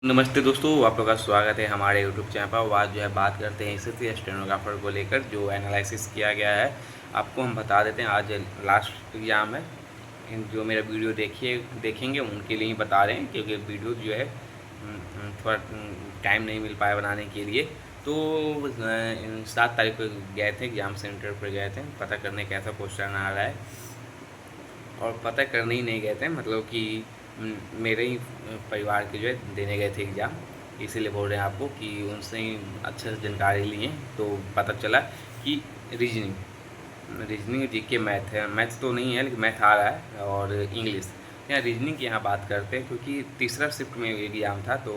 नमस्ते दोस्तों, आप लोगों का स्वागत है हमारे यूट्यूब चैनल पर। आज जो है बात करते हैं एसएससी स्टेनोग्राफर को लेकर जो एनालिसिस किया गया है। आपको हम बता देते हैं, आज लास्ट एग्ज़ाम है। जो मेरा वीडियो देखेंगे उनके लिए ही बता रहे हैं, क्योंकि वीडियो जो है थोड़ा टाइम नहीं मिल पाया बनाने के लिए। तो 7 तारीख को गए थे, एग्ज़ाम सेंटर पर गए थे पता करने कैसा क्वेश्चन आ रहा है। और पता करने ही नहीं गए थे, मतलब कि मेरे ही परिवार के जो है देने गए थे एग्ज़ाम, इसीलिए बोल रहे हैं आपको कि उनसे ही अच्छे से जानकारी लिए। तो पता चला कि रीजनिंग रीजनिंग जीके मैथ है, मैथ तो नहीं है लेकिन मैथ आ रहा है, और इंग्लिश। यहाँ रीजनिंग की यहाँ बात करते हैं, क्योंकि तीसरा शिफ्ट में एग्ज़ाम था। तो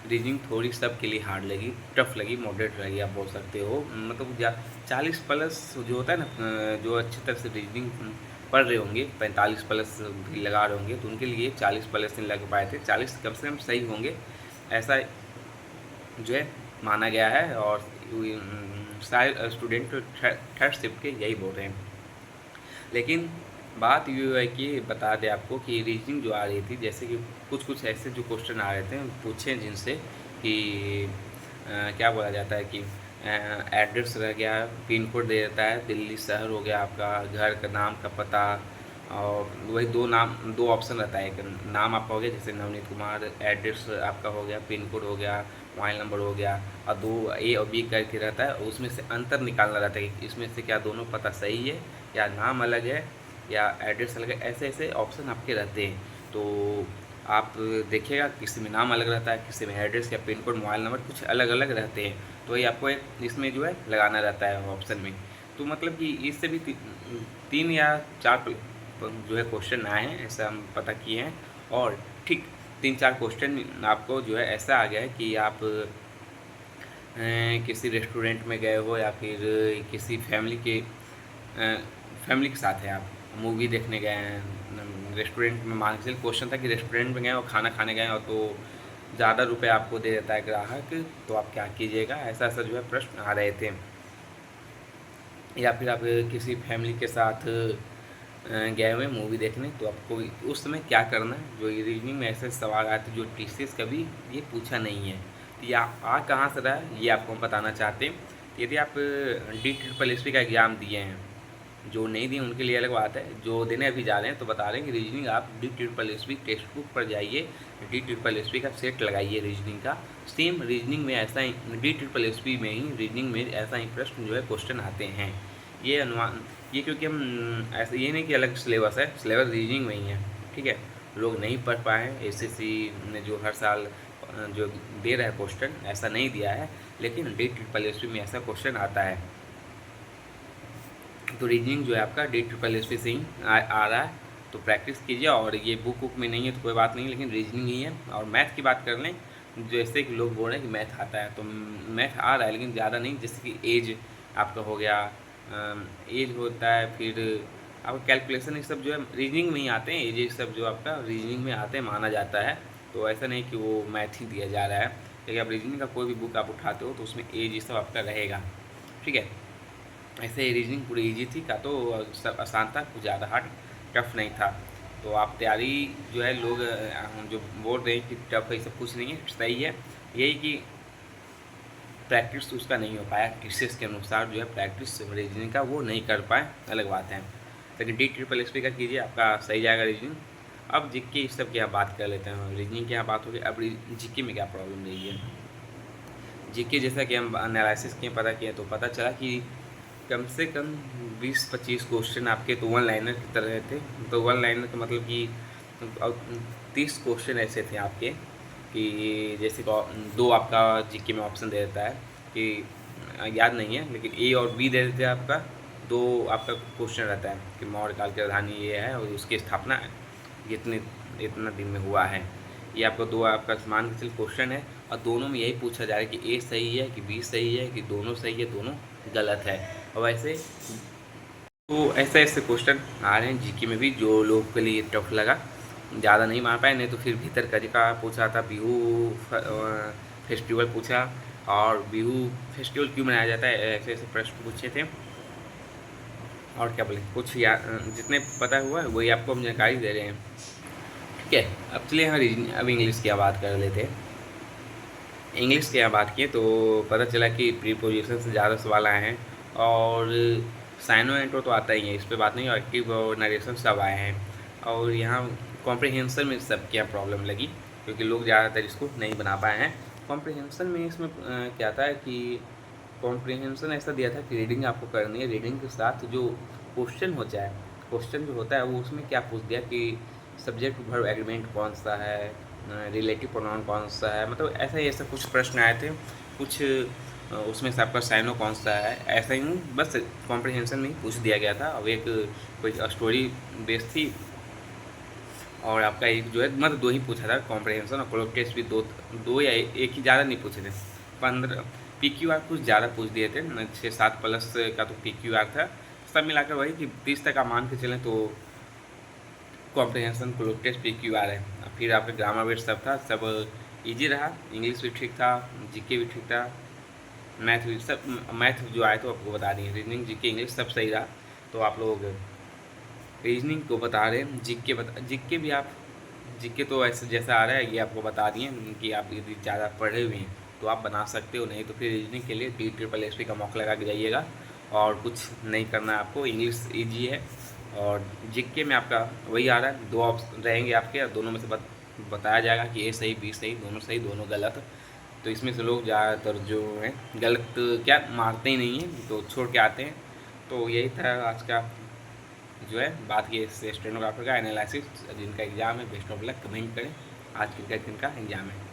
रीजनिंग थोड़ी सबके लिए हार्ड लगी, टफ लगी, मॉडरेट लगी, आप बोल सकते हो। मतलब 40+ जो होता है ना, जो अच्छी तरह से रीजनिंग पढ़ रहे होंगे, 45+ भी लगा रहे होंगे, तो उनके लिए 40+ नहीं लग पाए थे। 40 कम से कम सही होंगे, ऐसा जो है माना गया है। और सारे स्टूडेंट थर्ड शिफ्ट के यही बोल रहे हैं। लेकिन बात ये है कि बता दें आपको कि रीजनिंग जो आ रही थी, जैसे कि कुछ ऐसे जो क्वेश्चन आ रहे थे, पूछे जिनसे कि क्या बोला जाता है कि एड्रेस रह गया, पिन कोड दे देता है, दिल्ली शहर हो गया, आपका घर का नाम का पता, और वही दो ऑप्शन रहता है। एक नाम आपका हो गया जैसे नवनीत कुमार, एड्रेस आपका हो गया, पिन कोड हो गया, मोबाइल नंबर हो गया, और 2 A और B करके रहता है। उसमें से अंतर निकालना रहता है कि इसमें से क्या दोनों पता सही है, या नाम अलग है, या एड्रेस अलग है। ऐसे ऐसे ऑप्शन आपके रहते हैं। तो आप देखिएगा, किसी में नाम अलग रहता है, किसी में एड्रेस या पिन कोड, मोबाइल नंबर कुछ अलग अलग रहते हैं। तो ये आपको एक इसमें जो है लगाना रहता है ऑप्शन में। तो मतलब कि इससे भी 3 या 4 जो है क्वेश्चन आए हैं, ऐसा हम पता किए हैं। और ठीक 3-4 क्वेश्चन आपको जो है ऐसा आ गया है कि आप किसी रेस्टोरेंट में गए हो, या फिर किसी फैमिली के साथ है, आप मूवी देखने गए हैं रेस्टोरेंट में। मान के चलिए क्वेश्चन था कि रेस्टोरेंट में गए और खाना खाने गए, और तो ज़्यादा रुपए आपको दे देता है ग्राहक, तो आप क्या कीजिएगा। ऐसा ऐसा जो है प्रश्न आ रहे थे। या फिर आप किसी फैमिली के साथ गए हुए मूवी देखने, तो आपको उस समय क्या करना है। जो रीजनिंग में ऐसे सवाल आए थे जो टीसीएस कभी ये पूछा नहीं है। तो या आ कहाँ से रहा है ये आपको हम बताना चाहते हैं। यदि आप DSSS का एग्ज़ाम दिए हैं, जो नहीं दिए उनके लिए अलग बात है। जो देने अभी जा रहे हैं तो बता रहे हैं कि रीजनिंग आप DSSS टेक्स्ट बुक पर जाइए, DSSS का सेट लगाइए रीजनिंग का। सेम रीजनिंग में ऐसा ही DSSS में ही रीजनिंग में ऐसा ही प्रश्न जो है क्वेश्चन आते हैं। ये अनुमान ये क्योंकि हम ऐसे ये नहीं कि अलग सिलेबस है, सिलेबस रीजनिंग में ही है, ठीक है। लोग नहीं पढ़ पाए हैं, एसएससी ने जो हर साल जो दे रहा है क्वेश्चन ऐसा नहीं दिया है, लेकिन DSSS में ऐसा क्वेश्चन आता है। तो रीजनिंग जो है आपका DSSS से ही आ रहा है। तो प्रैक्टिस कीजिए। और ये बुक में नहीं है तो कोई बात नहीं, लेकिन रीजनिंग ही है। और मैथ की बात कर लें, जैसे कि लोग बोल रहे हैं कि मैथ आता है, तो मैथ आ रहा है लेकिन ज़्यादा नहीं। जैसे कि एज आपका हो गया, एज होता है, फिर आपका कैलकुलेशन, ये सब जो है रीजनिंग में ही आते हैं। एज ये सब जो आपका रीजनिंग में आते हैं माना जाता है। तो ऐसा नहीं कि वो मैथ ही दिया जा रहा है। लेकिन आप रीजनिंग का कोई भी बुक आप उठाते हो तो उसमें एज ये सब आपका रहेगा, ठीक है। ऐसे रीजनिंग पूरी इजी थी का, तो सब आसान था, कुछ ज़्यादा हार्ड टफ नहीं था। तो आप तैयारी जो है लोग जो बोल रहे हैं कि टफ है, सब कुछ नहीं है, सही है। यही कि प्रैक्टिस उसका नहीं हो पाया, टीसीएस के अनुसार जो है प्रैक्टिस रीजनिंग का वो नहीं कर पाए, अलग बात है। लेकिन DSSS का कीजिए, आपका सही जाएगा रीजनिंग। अब जीके इस सब की यहाँ बात कर लेते हैं। रीजनिंग की यहाँ बात होगी, अब जीके में क्या प्रॉब्लम रही है। जीके जैसा कि हम एनालिसिस किए, पता किया, तो पता चला कि कम से कम 20-25 क्वेश्चन आपके तो वन लाइनर की तरह थे। तो वन लाइनर का मतलब कि 30 क्वेश्चन ऐसे थे आपके कि जैसे दो आपका जीके में ऑप्शन दे देता है कि याद नहीं है, लेकिन ए और बी दे देते हैं आपका। दो आपका क्वेश्चन रहता है कि मौर्य काल की राजधानी ये है और उसकी स्थापना इतना दिन में हुआ है। ये आपका दो आपका मान के चल क्वेश्चन है, और दोनों में यही पूछा जा रहा है कि ए सही है कि बी सही है, कि दोनों सही है, दोनों गलत है। और वैसे तो ऐसे ऐसे क्वेश्चन आ रहे हैं जीके में भी, जो लोग के लिए टफ लगा, ज़्यादा नहीं मार पाए। नहीं तो फिर भीतर करी का पूछा था, बिहू फेस्टिवल पूछा, और बिहू फेस्टिवल क्यों मनाया जाता है, ऐसे ऐसे प्रश्न पूछे थे। और क्या बोले, कुछ या जितने पता हुआ है वही आपको हम जानकारी दे रहे हैं, ठीक है। अब चलिए हम अब इंग्लिश की बात कर लेते हैं। इंग्लिश की यहाँ बात किए तो पता चला कि प्रीपोजिशन से ज़्यादा सवाल आए हैं, और साइनो एंटो तो आता ही है, इस पर बात नहीं, एक्टिव और नरेशन सब आए हैं। और यहाँ कॉम्प्रिहेंशन में सब क्या प्रॉब्लम लगी, क्योंकि लोग ज़्यादातर इसको नहीं बना पाए हैं। कॉम्प्रिहेंशन में इसमें क्या था कि कॉम्प्रिहेंशन ऐसा दिया था कि रीडिंग आपको करनी है, रीडिंग के साथ जो क्वेश्चन हो जाए, क्वेश्चन जो होता है वो उसमें क्या पूछ दिया कि सब्जेक्ट वर्ब एग्रीमेंट कौन सा है, रिलेटिव प्रोनाउन कौन सा है, मतलब ऐसा कुछ प्रश्न आए थे, कुछ उसमें से आपका साइनो कौन सा है, ऐसा ही बस कॉम्प्रिहेंशन में ही पूछ दिया गया था। अब एक कोई स्टोरी बेस्ड थी, और आपका एक जो है मतलब 2 ही पूछा था, कॉम्प्रिहेंशन और क्लोज टेस्ट भी दो या एक ही, ज़्यादा नहीं पूछे थे। 15 PQR कुछ ज़्यादा पूछ दिए थे, 6-7 प्लस का तो PQR था, सब मिलाकर वही कि 30 तक आप मान के चलें तो कॉम्प्रिहेंशन क्लोज टेस्ट PQR है। फिर आपका ग्रामर वेट सब था, सब ईजी रहा, इंग्लिश भी ठीक था, जीके भी ठीक था, मैथ भी सब, मैथ जो आए तो आपको बता दिए, रीजनिंग जीके इंग्लिश सब सही रहा। तो आप लोग रीजनिंग को बता रहे हैं, जीके भी आप, जीके तो ऐसे जैसा आ रहा है ये आपको बता दिए कि आप यदि ज़्यादा पढ़े हुए हैं तो आप बना सकते हो, नहीं तो फिर रीजनिंग के लिए TSSP का मौका लगा के जाइएगा, और कुछ नहीं करना है आपको, इंग्लिश ईजी है। और जीके में आपका वही आ रहा है, 2 ऑप्शन रहेंगे आपके, और दोनों में से बताया जाएगा कि A सही B सही, दोनों गलत। तो इसमें से लोग ज़्यादातर जो हैं गलत क्या मारते ही नहीं हैं, तो छोड़ के आते हैं। तो यही था आज का जो है बात की स्टेनोग्राफर का एनालिसिस, जिनका एग्ज़ाम है बेस्ट ऑफ लक, कमेंट करें, आज किनका एग्ज़ाम है।